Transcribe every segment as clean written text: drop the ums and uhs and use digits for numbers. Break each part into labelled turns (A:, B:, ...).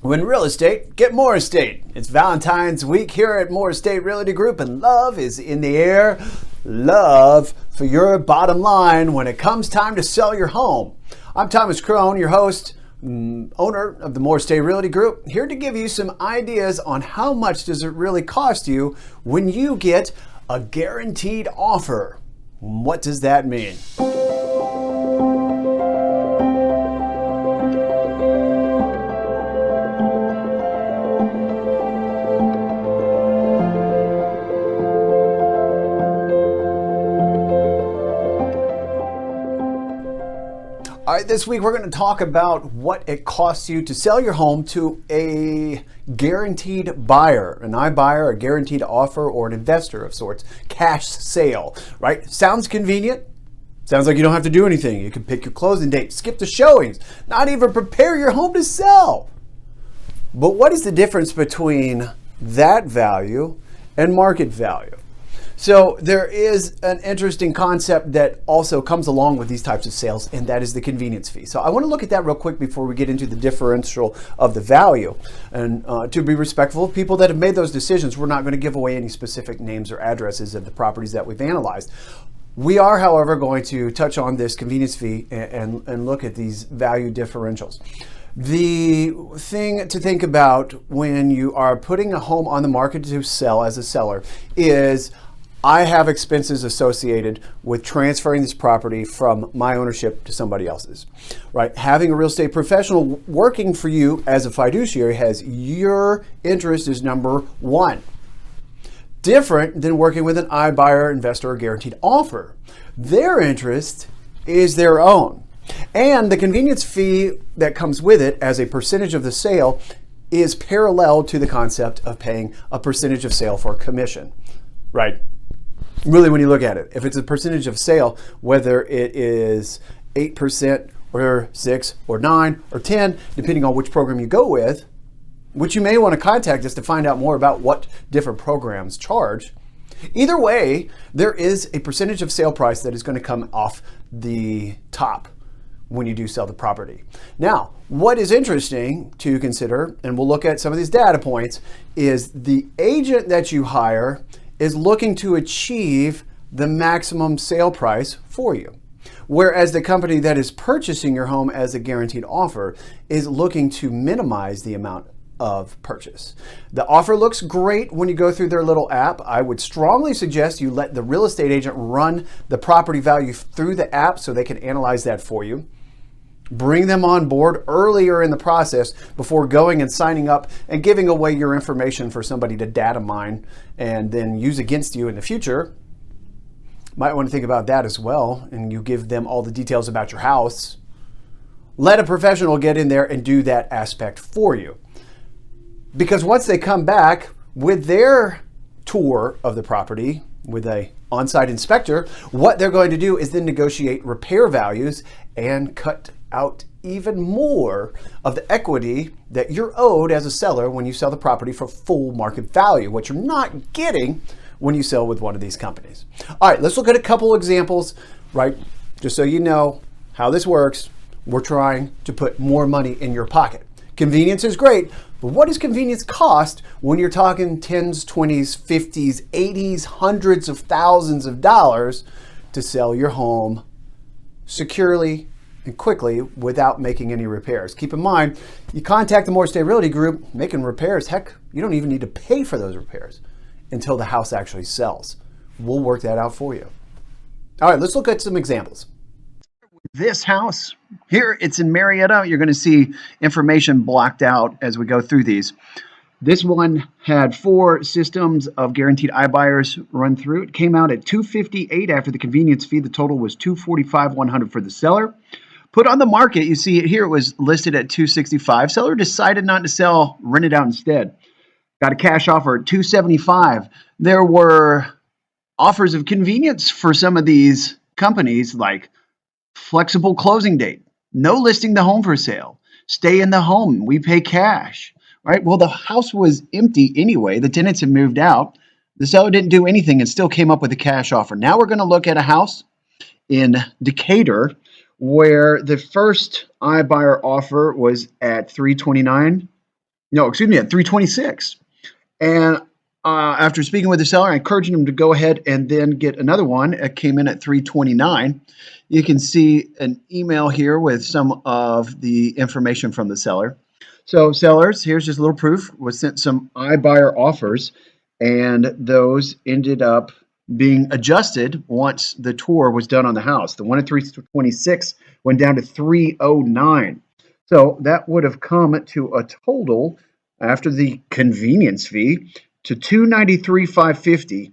A: When real estate, get more estate. It's Valentine's week here at More Estate Realty Group, and love is in the air. Love for your bottom line when it comes time to sell your home. I'm Thomas Crone, your host, owner of the More Estate Realty Group, here to give you some ideas on how much does it really cost you when you get a guaranteed offer. What does that mean? All right, this week we're going to talk about what it costs you to sell your home to a guaranteed buyer, an iBuyer, a guaranteed offer, or an investor of sorts, cash sale, right? Sounds convenient. Sounds like you don't have to do anything. You can pick your closing date, skip the showings, not even prepare your home to sell. But what is the difference between that value and market value? So there is an interesting concept that also comes along with these types of sales, and that is the convenience fee. So I want to look at that real quick before we get into the differential of the value. And to be respectful of people that have made those decisions, we're not going to give away any specific names or addresses of the properties that we've analyzed. We are, however, going to touch on this convenience fee and look at these value differentials. The thing to think about when you are putting a home on the market to sell as a seller is, I have expenses associated with transferring this property from my ownership to somebody else's, right? Having a real estate professional working for you as a fiduciary has your interest as number one. Different than working with an iBuyer, investor, or guaranteed offer. Their interest is their own. And the convenience fee that comes with it as a percentage of the sale is parallel to the concept of paying a percentage of sale for a commission, right? Really, when you look at it, if it's a percentage of sale, whether it is 8% or 6 or 9 or 10, depending on which program you go with, which you may want to contact us to find out more about what different programs charge. Either way, there is a percentage of sale price that is going to come off the top when you do sell the property. Now, what is interesting to consider, and we'll look at some of these data points, is the agent that you hire is looking to achieve the maximum sale price for you. Whereas the company that is purchasing your home as a guaranteed offer is looking to minimize the amount of purchase. The offer looks great when you go through their little app. I would strongly suggest you let the real estate agent run the property value through the app so they can analyze that for you. Bring them on board earlier in the process before going and signing up and giving away your information for somebody to data mine and then use against you in the future. Might want to think about that as well, and you give them all the details about your house. Let a professional get in there and do that aspect for you. Because once they come back with their tour of the property with a on-site inspector, what they're going to do is then negotiate repair values and cut out even more of the equity that you're owed as a seller when you sell the property for full market value, what you're not getting when you sell with one of these companies. All right, let's look at a couple examples, right? Just so you know how this works. We're trying to put more money in your pocket. Convenience is great, but what does convenience cost when you're talking 10s, 20s, 50s, 80s, hundreds of thousands of dollars to sell your home securely and quickly without making any repairs? Keep in mind, you contact the More Estate Realty Group, making repairs, heck, you don't even need to pay for those repairs until the house actually sells. We'll work that out for you. All right, let's look at some examples. This house here, it's in Marietta. You're going to see information blocked out as we go through these. This one had 4 systems of guaranteed iBuyers run through. It came out at $258 after the convenience fee. The total was $245,100 for the seller. Put on the market, you see it here, it was listed at $265. Seller decided not to sell, rent it out instead. Got a cash offer at $275. There were offers of convenience for some of these companies, like flexible closing date, no listing the home for sale, stay in the home, we pay cash, right? Well, the house was empty anyway. The tenants had moved out. The seller didn't do anything and still came up with a cash offer. Now we're going to look at a house in Decatur where the first iBuyer offer was at $329. No, excuse me, at 326. And after speaking with the seller, I encouraged him to go ahead and then get another one. It came in at 329. You can see an email here with some of the information from the seller. So sellers, here's just a little proof. Was sent some iBuyer offers, and those ended up being adjusted once the tour was done on the house. The one at 326 went down to 309. So that would have come to a total after the convenience fee to $293,550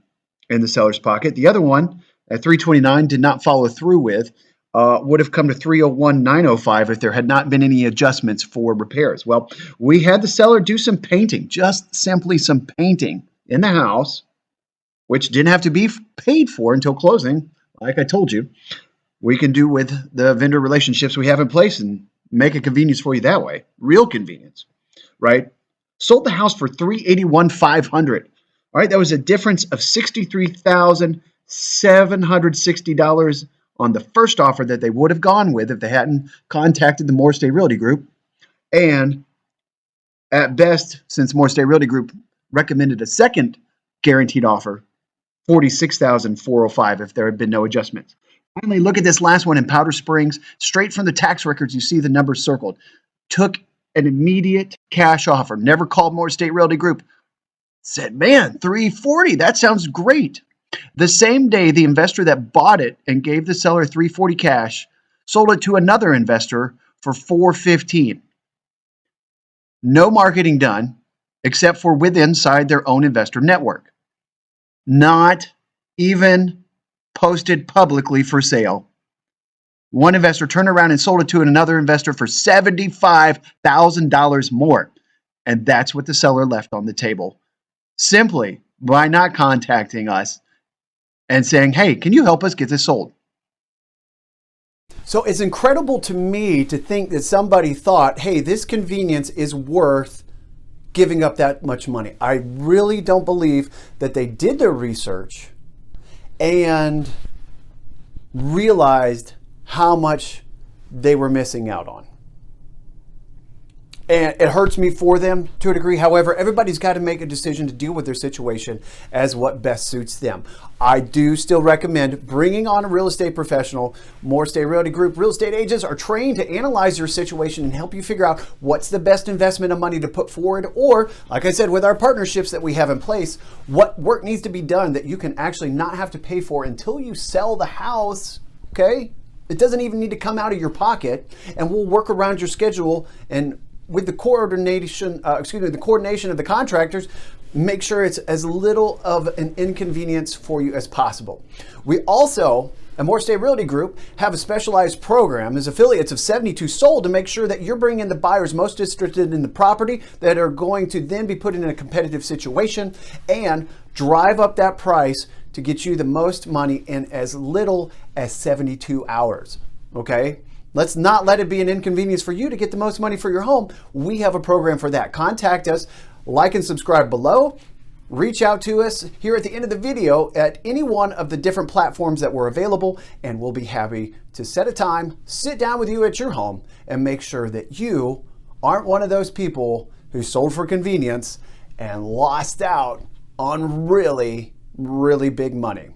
A: in the seller's pocket. The other one at 329 did not follow through with, would have come to 301,905 if there had not been any adjustments for repairs. Well, we had the seller do some painting, just simply some painting in the house, which didn't have to be paid for until closing. Like I told you, we can do with the vendor relationships we have in place and make a convenience for you that way. Real convenience, right? Sold the house for $381,500. All right, that was a difference of $63,760 on the first offer that they would have gone with if they hadn't contacted the More State Realty Group. And at best, since More State Realty Group recommended a second guaranteed offer, $46,405 if there had been no adjustments. Finally, look at this last one in Powder Springs. Straight from the tax records, you see the numbers circled. Took an immediate cash offer. Never called More State Realty Group. Said, man, $340, that sounds great. The same day, the investor that bought it and gave the seller $340 cash sold it to another investor for $415. No marketing done except for inside their own investor network. Not even posted publicly for sale. One investor turned around and sold it to another investor for $75,000 more. And that's what the seller left on the table, simply by not contacting us and saying, hey, can you help us get this sold? So it's incredible to me to think that somebody thought, hey, this convenience is worth giving up that much money. I really don't believe that they did their research and realized how much they were missing out on. And it hurts me for them to a degree. However, everybody's got to make a decision to deal with their situation as what best suits them. I do still recommend bringing on a real estate professional. More State Realty Group real estate agents are trained to analyze your situation and help you figure out what's the best investment of money to put forward. Or, like I said, with our partnerships that we have in place, what work needs to be done that you can actually not have to pay for until you sell the house, okay? It doesn't even need to come out of your pocket, and we'll work around your schedule and with the coordination of the contractors, make sure it's as little of an inconvenience for you as possible. We also, at More State Realty Group, have a specialized program as affiliates of 72 Sold to make sure that you're bringing in the buyers most interested in the property that are going to then be put in a competitive situation and drive up that price to get you the most money in as little as 72 hours, okay? Let's not let it be an inconvenience for you to get the most money for your home. We have a program for that. Contact us, like and subscribe below. Reach out to us here at the end of the video at any one of the different platforms that we're available, and we'll be happy to set a time, sit down with you at your home, and make sure that you aren't one of those people who sold for convenience and lost out on really, really big money.